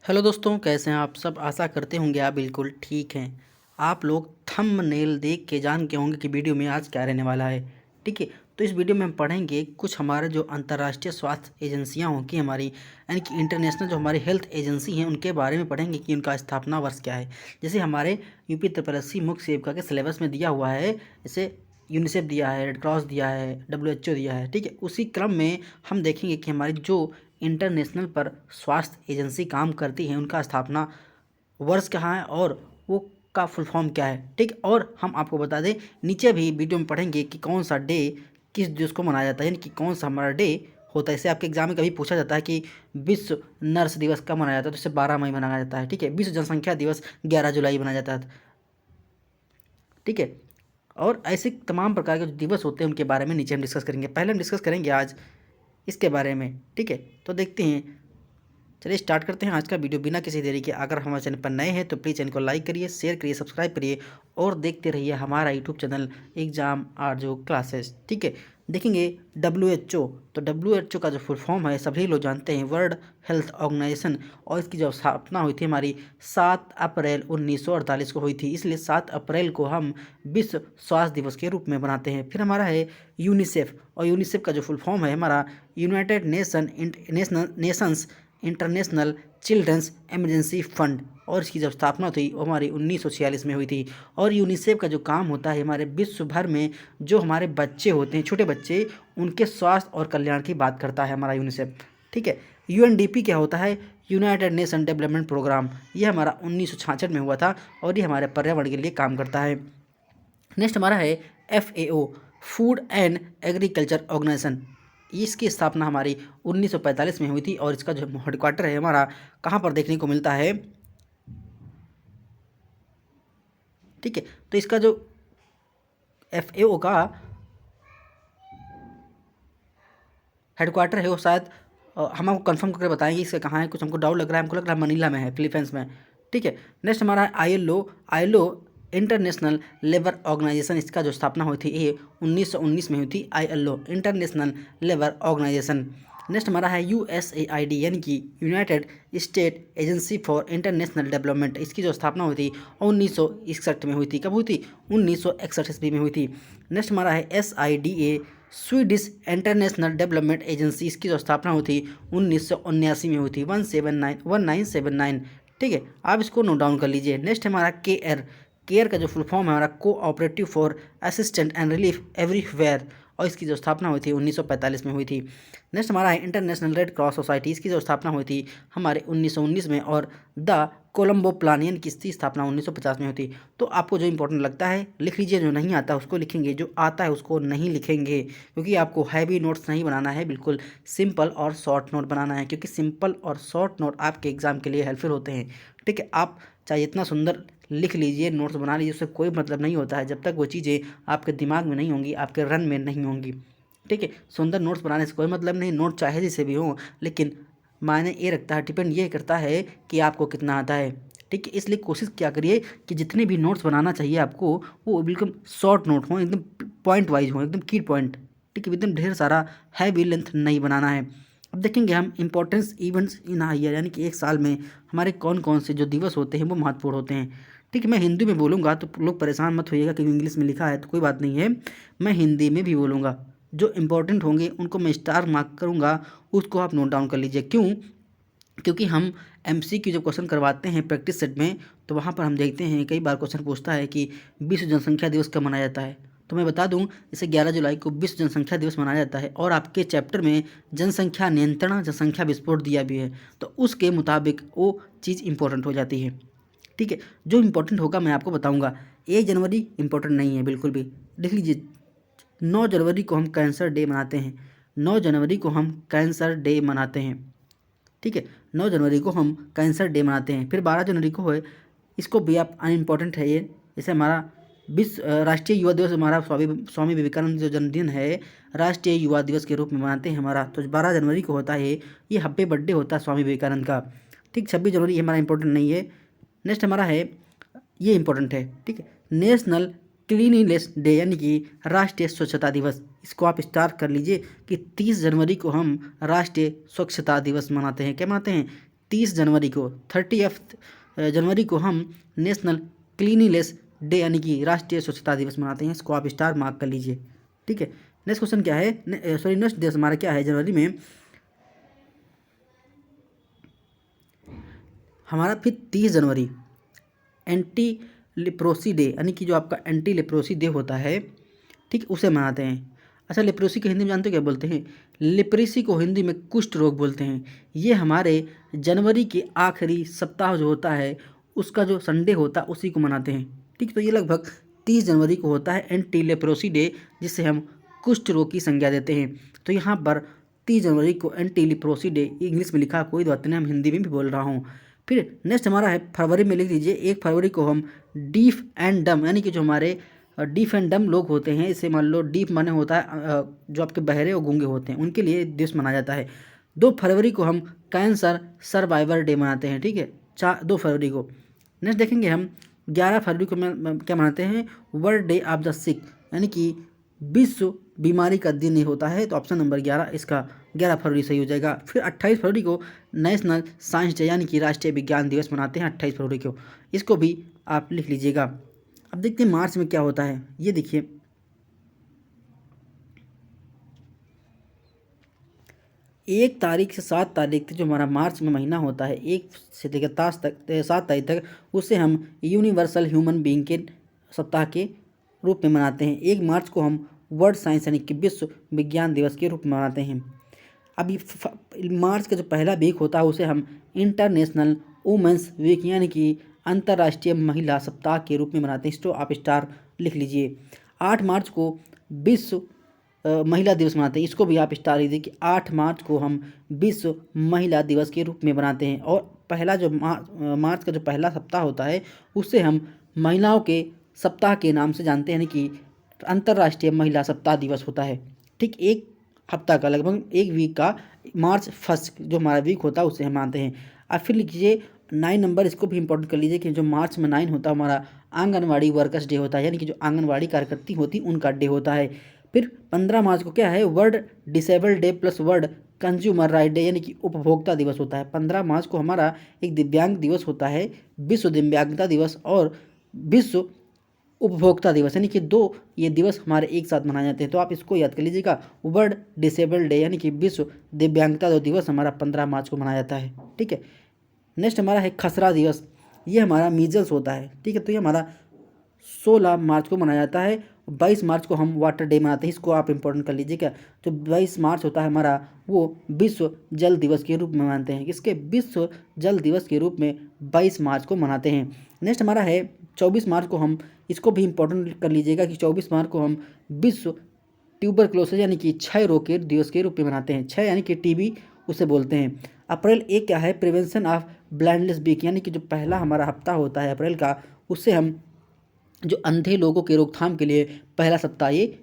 Hello दोस्तों, कैसे हैं आप सब। आशा करते होंगे आप बिल्कुल ठीक हैं। आप लोग थंबनेल देख के जान के होंगे कि वीडियो में आज क्या रहने वाला है। ठीक है, तो इस वीडियो में हम पढ़ेंगे कुछ हमारे जो अंतर्राष्ट्रीय स्वास्थ्य एजेंसियां होंगी हमारी, यानी कि इंटरनेशनल जो हमारी हेल्थ एजेंसी हैं उनके बारे में पढ़ेंगे कि उनका स्थापना वर्ष क्या है। जैसे हमारे यूपी त्रिपलसी मुख्य सेविका के सिलेबस में दिया हुआ है, जैसे यूनिसेफ दिया है, रेड क्रॉस दिया है, WHO दिया है। ठीक है, उसी क्रम में हम देखेंगे कि हमारी जो इंटरनेशनल पर स्वास्थ्य एजेंसी काम करती है उनका स्थापना वर्ष कहाँ है और वो का फुल फॉर्म क्या है। ठीक, और हम आपको बता दें, नीचे भी वीडियो में पढ़ेंगे कि कौन सा डे किस दिवस को मनाया जाता है, यानी कि कौन सा हमारा डे होता है। इससे आपके एग्जाम में कभी पूछा जाता है कि विश्व नर्स दिवस कब मनाया जाता है, तो इसे 12 मई मनाया जाता है। ठीक है, विश्व जनसंख्या दिवस 11 जुलाई मनाया जाता है। ठीक है, और ऐसे तमाम प्रकार के जो दिवस होते हैं उनके बारे में नीचे हम डिस्कस करेंगे। पहले हम डिस्कस करेंगे आज इसके बारे में। ठीक है, तो देखते हैं, चलिए स्टार्ट करते हैं आज का वीडियो बिना किसी देरी के। अगर हमारे चैनल पर नए हैं तो प्लीज़ चैनल को लाइक करिए, शेयर करिए, सब्सक्राइब करिए और देखते रहिए हमारा यूट्यूब चैनल एग्जाम आर जो क्लासेस। ठीक है, देखेंगे WHO। तो WHO का जो फुल फॉर्म है सभी लोग जानते हैं, वर्ल्ड हेल्थ ऑर्गेनाइजेशन। और इसकी जो स्थापना हुई थी हमारी 7 अप्रैल 1948 को हुई थी, इसलिए 7 अप्रैल को हम विश्व स्वास्थ्य दिवस के रूप में मनाते हैं। फिर हमारा है यूनिसेफ, और यूनिसेफ का जो फुल फॉर्म है हमारा United Nations International Children's Emergency Fund. और इसकी जब स्थापना थी वो हमारी 1946 में हुई थी। और यूनिसेफ का जो काम होता है हमारे विश्व भर में जो हमारे बच्चे होते हैं, छोटे बच्चे, उनके स्वास्थ्य और कल्याण की बात करता है हमारा यूनिसेफ। ठीक है, UNDP क्या होता है, यूनाइटेड नेशन डेवलपमेंट प्रोग्राम। ये हमारा 1966 में हुआ था और ये हमारे पर्यावरण के लिए काम करता है। नेक्स्ट हमारा है FAO, food and agriculture organisation. इसकी स्थापना हमारी 1945 में हुई थी और इसका जो हेडक्वार्टर है हमारा कहाँ पर देखने को मिलता है। ठीक है, तो इसका जो FAO का हेडक्वार्टर है वो शायद हम आपको कंफर्म करके बताएंगे इसका कहाँ है। कुछ हमको डाउट लग रहा है, हमको लग रहा है मनीला में है, फिलीपींस में। ठीक है, नेक्स्ट हमारा है ILO इंटरनेशनल लेबर ऑर्गेनाइजेशन। इसका जो स्थापना हुई थी ये 1919 में हुई थी, ILO International Labour Organisation. Next हमारा है USAID, यानी कि United State Agency for International Development. इसकी जो स्थापना हुई थी 1961 में हुई थी। कब हुई थी, 1961 ईस्वी में हुई थी। नेक्स्ट हमारा है SIDA, Swedish international development agency. इसकी जो स्थापना हुई थी 1979 में हुई थी, 1979। ठीक है, आप इसको नोट डाउन कर लीजिए। नेक्स्ट हमारा केयर का जो फुल फॉर्म है हमारा cooperative for assistant and relief everywhere. और इसकी जो स्थापना हुई थी 1945 में हुई थी। नेक्स्ट हमारा है इंटरनेशनल रेड क्रॉस सोसाइटी। इसकी जो स्थापना हुई थी हमारे 1919 में। और द कोलंबो प्लान, यानी कि इसकी स्थापना 1950 में हुई थी। तो आपको जो इंपॉर्टेंट लगता है लिख लीजिए, जो नहीं आता उसको लिखेंगे, जो आता है उसको नहीं लिखेंगे, क्योंकि आपको हैवी नोट्स नहीं बनाना है, बिल्कुल सिंपल और शॉर्ट नोट बनाना है, क्योंकि सिंपल और शॉर्ट नोट आपके एग्जाम के लिए हेल्पफुल होते हैं। ठीक है, आप चाहे इतना सुंदर लिख लीजिए, नोट्स बना लीजिए, उससे कोई मतलब नहीं होता है जब तक वो चीज़ें आपके दिमाग में नहीं होंगी, आपके रन में नहीं होंगी। ठीक है, सुंदर नोट्स बनाने से कोई मतलब नहीं, नोट चाहे जिसे भी हो, लेकिन मायने ये रखता है, डिपेंड ये करता है कि आपको कितना आता है। ठीक है, इसलिए कोशिश क्या करिए कि जितने भी नोट्स बनाना चाहिए आपको वो बिल्कुल शॉर्ट नोट हो, एकदम पॉइंट वाइज हो, एकदम की पॉइंट। ठीक है, एकदम ढेर सारा हैवी लेंथ नहीं बनाना है। अब देखेंगे हम importance events in a year, यानी कि एक साल में हमारे कौन कौन से जो दिवस होते हैं वो महत्वपूर्ण होते हैं। ठीक है, मैं हिंदी में बोलूँगा तो लोग परेशान मत होइएगा, क्योंकि इंग्लिश में लिखा है तो कोई बात नहीं है, मैं हिंदी में भी बोलूँगा। जो इंपॉर्टेंट होंगे उनको मैं स्टार मार्क करूँगा, उसको आप नोट डाउन कर लीजिए। क्यों, क्योंकि हम MCQ जब क्वेश्चन करवाते हैं प्रैक्टिस सेट में, तो वहाँ पर हम देखते हैं कई बार क्वेश्चन पूछता है कि विश्व जनसंख्या दिवस कब मनाया जाता है। तो मैं बता दूं, जैसे 11 जुलाई को विश्व जनसंख्या दिवस मनाया जाता है, और आपके चैप्टर में जनसंख्या नियंत्रण, जनसंख्या विस्फोट दिया भी है, तो उसके मुताबिक वो चीज़ इंपॉर्टेंट हो जाती है। ठीक है, जो इंपॉर्टेंट होगा मैं आपको बताऊँगा। 1 जनवरी इंपॉर्टेंट नहीं है बिल्कुल भी, लिख लीजिए। 9 जनवरी को हम कैंसर डे मनाते हैं, 9 जनवरी को हम कैंसर डे मनाते हैं। ठीक है, 9 जनवरी को हम कैंसर डे मनाते हैं। फिर 12 जनवरी को है, इसको भी आप अनइम्पॉर्टेंट है ये, जैसे हमारा विश्व राष्ट्रीय युवा दिवस, हमारा स्वामी विवेकानंद जो जन्मदिन है राष्ट्रीय युवा दिवस के रूप में मनाते हैं हमारा, तो 12 जनवरी को होता है ये हैप्पी बर्थडे होता है स्वामी विवेकानंद का। ठीक, 26 जनवरी हमारा इंपॉर्टेंट नहीं है। नेक्स्ट हमारा है, ये इंपॉर्टेंट है। ठीक है, नेशनल क्लीनिनेस डे, यानी कि राष्ट्रीय स्वच्छता दिवस। इसको आप स्टार कर लीजिए कि 30 जनवरी को हम राष्ट्रीय स्वच्छता दिवस मनाते हैं। क्या मनाते हैं, 30 जनवरी को 30th जनवरी को हम नेशनल क्लीनिनेस डे यानी कि राष्ट्रीय स्वच्छता दिवस मनाते हैं। इसको आप स्टार मार्क कर लीजिए, ठीक है। नेक्स्ट क्वेश्चन क्या है, नेक्स्ट दिवस हमारा क्या है जनवरी में, हमारा फिर 30 जनवरी एंटी लेप्रोसी डे यानी कि जो आपका एंटी लेप्रोसी डे होता है, ठीक, उसे मनाते हैं। अच्छा, लेप्रोसी को हिंदी में जानते हो क्या बोलते हैं? लेप्रेसी को हिंदी में कुष्ठ रोग बोलते हैं। ये हमारे जनवरी के आखिरी सप्ताह जो होता है उसका जो संडे होता है उसी को मनाते हैं, ठीक। तो ये लगभग 30 जनवरी को होता है एंटी लेप्रोसी डे, जिसे हम कुष्ठ रोग की संज्ञा देते हैं। तो यहाँ पर 30 जनवरी को एंटी लेप्रोसी डे इंग्लिश में लिखा, कोई बात नहीं, हम हिंदी में भी बोल रहा हूँ। फिर नेक्स्ट हमारा है फरवरी में, लिख लीजिए 1 फरवरी को हम डीफ एंड डम यानी कि जो हमारे डीफ एंड डम लोग होते हैं, इसे मान लो डीफ माने होता है जो आपके बहरे और गूंगे होते हैं, उनके लिए दिवस मनाया जाता है। 2 फरवरी को हम कैंसर सर्वाइवर डे मनाते हैं, ठीक है, 2 फरवरी को। नेक्स्ट देखेंगे हम 11 फरवरी को क्या मनाते हैं, वर्ल्ड डे ऑफ द सिक यानी कि विश्व बीमारी का दिन ये होता है। तो ऑप्शन नंबर 11 इसका 11 फरवरी सही हो जाएगा। फिर 28 फरवरी को नेशनल साइंस डे यानी कि राष्ट्रीय विज्ञान दिवस मनाते हैं 28 फरवरी को, इसको भी आप लिख लीजिएगा। अब देखते हैं मार्च में क्या होता है, ये देखिए 1 तारीख से 7 तारीख तक जो हमारा मार्च में महीना होता है, 1 से लेकर 7 तारीख तक, उसे हम यूनिवर्सल ह्यूमन बीइंग के सप्ताह के रूप में मनाते हैं। 1 मार्च को हम वर्ल्ड साइंस यानी कि विश्व विज्ञान दिवस के रूप में मनाते हैं। अभी मार्च का जो पहला वीक होता है उसे हम इंटरनेशनल वुमेंस वीक यानी कि अंतर्राष्ट्रीय महिला सप्ताह के रूप में मनाते हैं। इसको आप स्टार लिख लीजिए। 8 मार्च को विश्व महिला दिवस मनाते हैं, इसको भी आप स्टार लीजिए कि 8 मार्च को हम विश्व महिला दिवस के रूप में मनाते हैं। और पहला जो मार्च का जो पहला सप्ताह होता है उसे हम महिलाओं के सप्ताह के नाम से जानते हैं, यानी कि अंतर्राष्ट्रीय महिला सप्ताह दिवस होता है, ठीक। 1 हफ्ता का, लगभग 1 वीक का मार्च फर्स्ट जो हमारा वीक होता है उसे हम मानते हैं। अब फिर लिखिए 9 नंबर, इसको भी इंपॉर्टेंट कर लीजिए कि जो मार्च में 9 होता है हमारा आंगनवाड़ी वर्कर्स डे होता है, यानी कि जो आंगनवाड़ी कार्यकर्ती होती उनका डे होता है। फिर 15 मार्च को क्या है, world disable debt plus world consumer right day यानी कि उपभोक्ता दिवस होता है। 15 मार्च को हमारा एक दिव्यांग दिवस होता है, विश्व दिव्यांगता दिवस और विश्व उपभोक्ता दिवस, यानी कि 2 ये दिवस हमारे एक साथ मनाए जाते हैं। तो आप इसको याद कर लीजिएगा, वर्ल्ड डिसेबल डे यानी कि विश्व दिव्यांगता दिवस हमारा 15 मार्च को मनाया जाता है, ठीक है। नेक्स्ट हमारा है खसरा दिवस, ये हमारा मीजल्स होता है, ठीक है। तो ये हमारा 16 मार्च को मनाया जाता है। 22 मार्च को हम वाटर डे मनाते हैं, इसको आप इंपॉर्टेंट कर लीजिएगा। जो 22 मार्च होता है हमारा वो विश्व जल दिवस के रूप में मानते हैं, इसके विश्व जल दिवस के रूप में 22 मार्च को मनाते हैं। नेक्स्ट हमारा है 24 मार्च को हम, इसको भी इंपॉर्टेंट कर लीजिएगा कि 24 मार्च को हम विश्व ट्यूबरक्लोसिस यानी कि क्षय रोग के दिवस के रूप में मनाते हैं। क्षय यानी कि टीबी उसे बोलते हैं। अप्रैल 1 क्या है, प्रिवेंशन ऑफ ब्लाइंडनेस वीक यानी कि जो पहला हमारा हफ्ता होता है अप्रैल का, उससे हम जो अंधे लोगों के रोकथाम के लिए पहला सप्ताह ये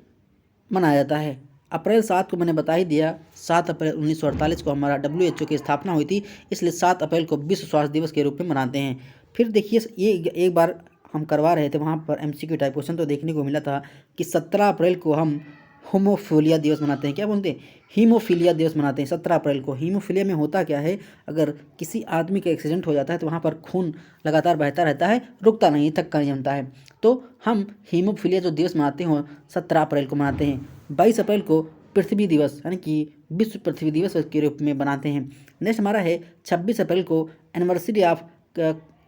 मनाया जाता है। अप्रैल 7 को मैंने बता ही दिया, 7 अप्रैल 1948 को हमारा WHO की स्थापना हुई थी, इसलिए 7 अप्रैल को विश्व स्वास्थ्य दिवस के रूप में मनाते हैं। फिर देखिए ये एक बार हम करवा रहे थे, वहाँ पर MCQ टाइप क्वेश्चन तो देखने को मिला था कि 17 अप्रैल को हम होमोफिलिया दिवस मनाते हैं। क्या बोलते हैं, हीमोफिलिया दिवस मनाते हैं 17 अप्रैल को। हीमोफिलिया में होता क्या है, अगर किसी आदमी का एक्सीडेंट हो जाता है तो वहाँ पर खून लगातार बहता रहता है, रुकता नहीं, थक्का नहीं जमता है। तो हम हीमोफिलिया जो दिवस मनाते हैं 17 अप्रैल को मनाते हैं। 22 अप्रैल को पृथ्वी दिवस यानी कि विश्व पृथ्वी दिवस के रूप में बनाते हैं। नेक्स्ट हमारा है 26 अप्रैल को एनिवर्सरी ऑफ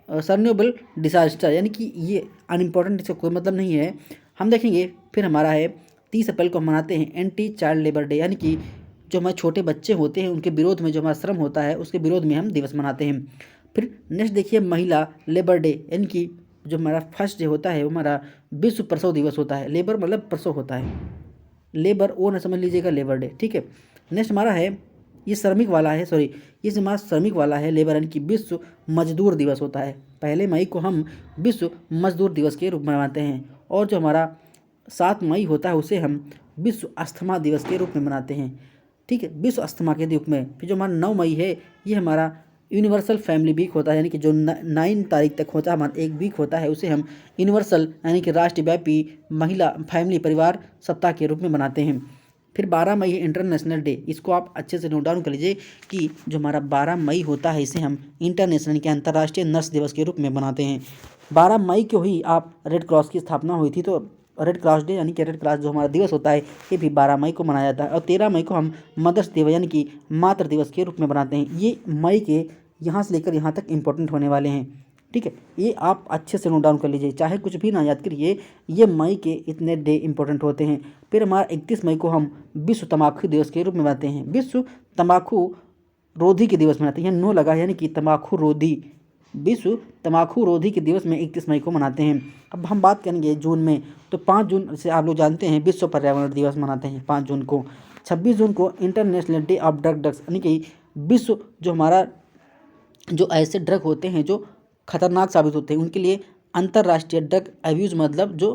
सर्नियोबल डिजास्टर, यानी कि ये अनइम्पॉर्टेंट, इसका कोई मतलब नहीं है, हम देखेंगे। फिर हमारा है 30 अप्रैल को हम मनाते हैं एंटी चाइल्ड लेबर डे, यानी कि जो हमारे छोटे बच्चे होते हैं उनके विरोध में जो हमारा श्रम होता है उसके विरोध में हम दिवस मनाते हैं। फिर नेक्स्ट देखिए महिला लेबर डे, यानी कि जो हमारा फर्स्ट डे होता है वो हमारा विश्व प्रसव दिवस होता है। लेबर मतलब प्रसव होता है, लेबर वो ना समझ लीजिएगा, लेबर डे, ठीक है। नेक्स्ट हमारा है ये श्रमिक वाला है, सॉरी ये हमारा श्रमिक वाला है लेबर, यानी कि विश्व मजदूर दिवस होता है। 1 मई को हम विश्व मजदूर दिवस के रूप में मनाते हैं। और जो हमारा 7 मई होता है उसे हम विश्व अस्थमा दिवस के रूप में मनाते हैं, ठीक है, विश्व अस्थमा के रूप में। फिर जो हमारा 9 मई है ये हमारा यूनिवर्सल फैमिली वीक होता है, यानी कि जो 9 तारीख तक होता है हमारा एक वीक होता है, उसे हम यूनिवर्सल यानी कि राष्ट्रव्यापी महिला फैमिली परिवार सप्ताह के रूप में मनाते हैं। फिर 12 मई है इंटरनेशनल डे, इसको आप अच्छे से नोट डाउन कर लीजिए कि जो हमारा 12 मई होता है इसे हम इंटरनेशनल के अंतर्राष्ट्रीय नर्स दिवस के रूप में मनाते हैं। 12 मई को ही आप रेड क्रॉस की स्थापना हुई थी, तो रेड क्रॉस डे यानी कि रेड क्रॉस जो हमारा दिवस होता है ये भी 12 मई को मनाया जाता है। और 13 मई को हम मदर्स डे यानी कि मातृ दिवस के रूप में मनाते हैं। ये मई के यहाँ से लेकर यहाँ तक इंपॉर्टेंट होने वाले हैं, ठीक है। ये आप अच्छे से नोट डाउन कर लीजिए, चाहे कुछ भी ना याद करिए, ये मई के इतने डे इंपॉर्टेंट होते हैं। फिर हमारा 31 मई को हम विश्व तम्बाकू दिवस के रूप में मनाते हैं। विश्व तम्बाकू रोधी के दिवस मनाते हैं, नो लगा यानी कि तम्बाकू रोधी, विश्व तम्बाकू रोधी के दिवस में 31 मई को मनाते हैं। अब हम बात करेंगे जून में, तो 5 जून से आप लोग जानते हैं विश्व पर्यावरण दिवस मनाते हैं 5 जून को। 26 जून को इंटरनेशनल डे ऑफ ड्रग्स यानी कि विश्व जो हमारा जो ऐसे ड्रग होते हैं जो खतरनाक साबित होते हैं उनके लिए अंतर्राष्ट्रीय ड्रग अब्यूज़ मतलब जो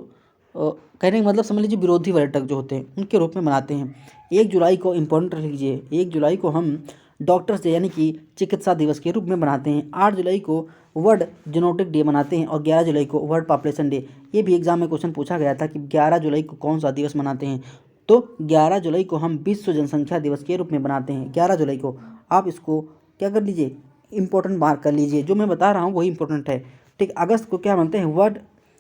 कहने का मतलब समझ लीजिए विरोधी वाले ड्रग जो होते हैं उनके रूप में मनाते हैं। 1 जुलाई को इंपॉर्टेंट रख लीजिए, 1 जुलाई को हम डॉक्टर्स डे यानी कि चिकित्सा दिवस के रूप में मनाते हैं। 8 जुलाई को वर्ल्ड जेनेटिक डे मनाते हैं और 11 जुलाई को वर्ल्ड पॉपुलेशन डे। ये भी एग्जाम में क्वेश्चन पूछा गया था कि 11 जुलाई को कौन सा दिवस मनाते हैं, तो 11 जुलाई को हम विश्व जनसंख्या दिवस के रूप में मनाते हैं। 11 जुलाई को आप इसको क्या कर लीजिए, इंपॉर्टेंट मार्क कर लीजिए, जो मैं बता रहा हूँ वही इंपॉर्टेंट है, ठीक। अगस्त को क्या मानते हैं, वर्ल्ड,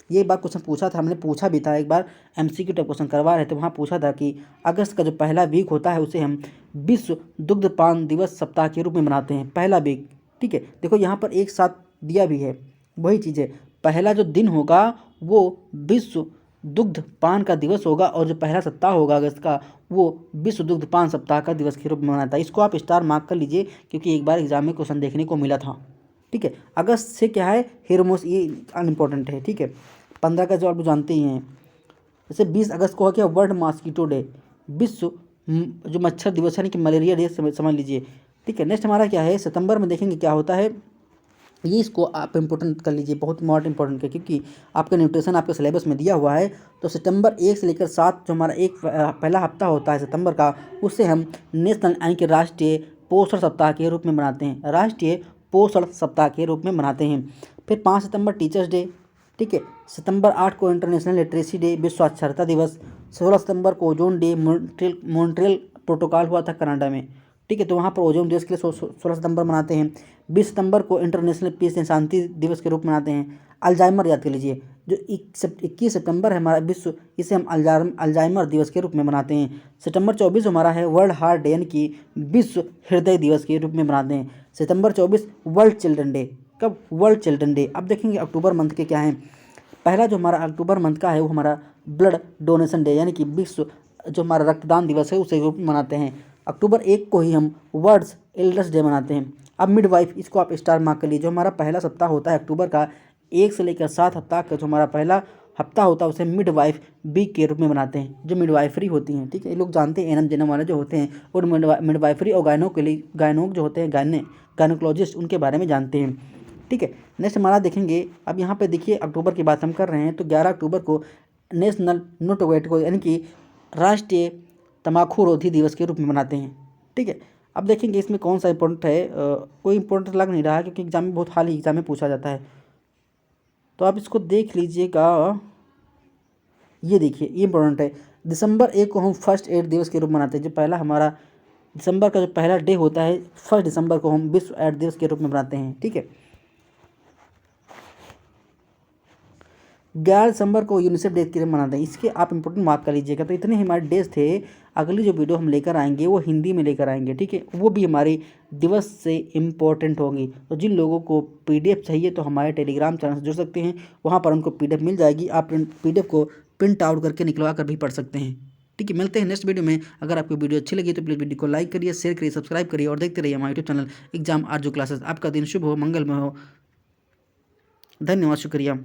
ये बात क्वेश्चन पूछा था, हमने पूछा भी था एक बार MCQ टाइप क्वेश्चन करवा रहे थे, वहाँ पूछा था कि अगस्त का जो पहला वीक होता है उसे हम विश्व दुग्धपान दिवस सप्ताह के रूप में मनाते हैं, पहला वीक, ठीक है। देखो यहाँ पर एक साथ दिया भी है, वही चीज़ है, पहला जो दिन होगा वो विश्व दुग्ध पान का दिवस होगा और जो पहला सप्ताह होगा अगस्त का वो विश्व दुग्ध पान सप्ताह का दिवस के रूप में मनाता है। इसको आप स्टार मार्क कर लीजिए क्योंकि एक बार एग्जाम में क्वेश्चन देखने को मिला था, ठीक है। अगस्त से क्या है, हेरोमोस, ये अनइम्पोर्टेंट है, ठीक है। 15 का जो आप जानते ही हैं, जैसे 20 अगस्त को हो गया वर्ल्ड मॉस्किटो डे, विश्व जो मच्छर दिवस यानी कि मलेरिया डे समझ लीजिए, ठीक है। नेक्स्ट हमारा क्या है, सितंबर में देखेंगे क्या होता है, ये इसको आप इम्पोर्टेंट कर लीजिए, बहुत मोस्ट इंपॉर्टेंट है क्योंकि आपका न्यूट्रिशन आपके सिलेबस में दिया हुआ है। तो सितंबर 1 से लेकर 7 जो हमारा एक पहला हफ्ता होता है सितंबर का, उससे हम नेशनल यानी कि राष्ट्रीय पोषण सप्ताह के रूप में मनाते हैं, राष्ट्रीय पोषण सप्ताह के रूप में मनाते हैं। फिर 5 सितंबर टीचर्स डे, ठीक है। सितंबर 8 को इंटरनेशनल लिटरेसी डे, विश्व साक्षरता दिवस। 16 सितंबर को ओजोन डे, मॉन्ट्रियल प्रोटोकॉल हुआ था कनाडा में, ठीक है, तो वहाँ पर ओजोन दिवस के लिए 16 सितंबर मनाते हैं। 20 सितंबर को इंटरनेशनल पीस एंड शांति दिवस के रूप में मनाते हैं। अल्जाइमर याद कर लीजिए, जो 21 सितंबर है हमारा विश्व, इसे हम अल्जाइमर दिवस के रूप में मनाते हैं। सितंबर 24 हमारा है वर्ल्ड हार्ट डे यानी कि विश्व हृदय दिवस के रूप में मनाते हैं। सितंबर 24 वर्ल्ड चिल्ड्रन डे, कब, वर्ल्ड चिल्ड्रन डे। अब देखेंगे अक्टूबर मंथ के क्या हैं, पहला जो हमारा अक्टूबर मंथ का है वो हमारा ब्लड डोनेशन डे यानी कि विश्व जो हमारा रक्तदान दिवस है उसे रूप में मनाते हैं। अक्टूबर 1 को ही हम वर्ल्ड्स एल्डर्स डे मनाते हैं। अब मिडवाइफ, इसको आप स्टार मार्क कर लीजिए, जो हमारा पहला सप्ताह होता है अक्टूबर का 1 से लेकर 7 हफ्ता का जो हमारा पहला हफ्ता होता है उसे मिडवाइफ वीक के रूप में मनाते हैं, जो मिडवाइफरी होती हैं, ठीक है। ये लोग जानते हैं एनम जेनम वाले जो होते हैं और मिडवाइफरी और गायनोक जो होते हैं गायनोकोलॉजिस्ट उनके बारे में जानते हैं, ठीक है। नेक्स्ट हमारा देखेंगे, अब यहाँ पे देखिए अक्टूबर की बात हम कर रहे हैं तो 11 अक्टूबर को नेशनल नो टोबैको यानी कि राष्ट्रीय तम्बाकू रोधी दिवस के रूप में मनाते हैं, ठीक है। अब देखेंगे इसमें कौन सा इंपॉर्टेंट है, कोई इंपॉर्टेंट लग नहीं रहा है क्योंकि एग्जाम में बहुत हाल ही एग्जाम में पूछा जाता है, तो आप इसको देख लीजिएगा। ये देखिए ये इंपॉर्टेंट है, दिसंबर 1 को हम फर्स्ट एड दिवस के रूप में मनाते हैं, जो पहला हमारा दिसंबर का जो पहला डे होता है 1 दिसंबर को हम विश्व एड दिवस के रूप में मनाते हैं, ठीक है। 11 दिसंबर को यूनिसेफ डे के लिए मनाते हैं, इसके आप इंपॉर्टेंट मार्क कर लीजिएगा। तो इतने हमारे डेज थे, अगली जो वीडियो हम लेकर आएंगे वो हिंदी में लेकर आएंगे, ठीक है, वो भी हमारे दिवस से इम्पोर्टेंट होंगी। तो जिन लोगों को PDF चाहिए तो हमारे टेलीग्राम चैनल से जुड़ सकते हैं, वहाँ पर उनको PDF मिल जाएगी, आप PDF को प्रिंट आउट करके निकलवा कर भी पढ़ सकते हैं, ठीक है। मिलते हैं नेक्स्ट वीडियो में। अगर आपको वीडियो अच्छी लगी तो प्लीज़ वीडियो को लाइक करिए, शेयर करिए, सब्सक्राइब करिए और देखते रहिए हमारे यूट्यूब चैनल एग्जाम आरजू क्लासेस। आपका दिन शुभ हो, मंगलमय हो, धन्यवाद, शुक्रिया।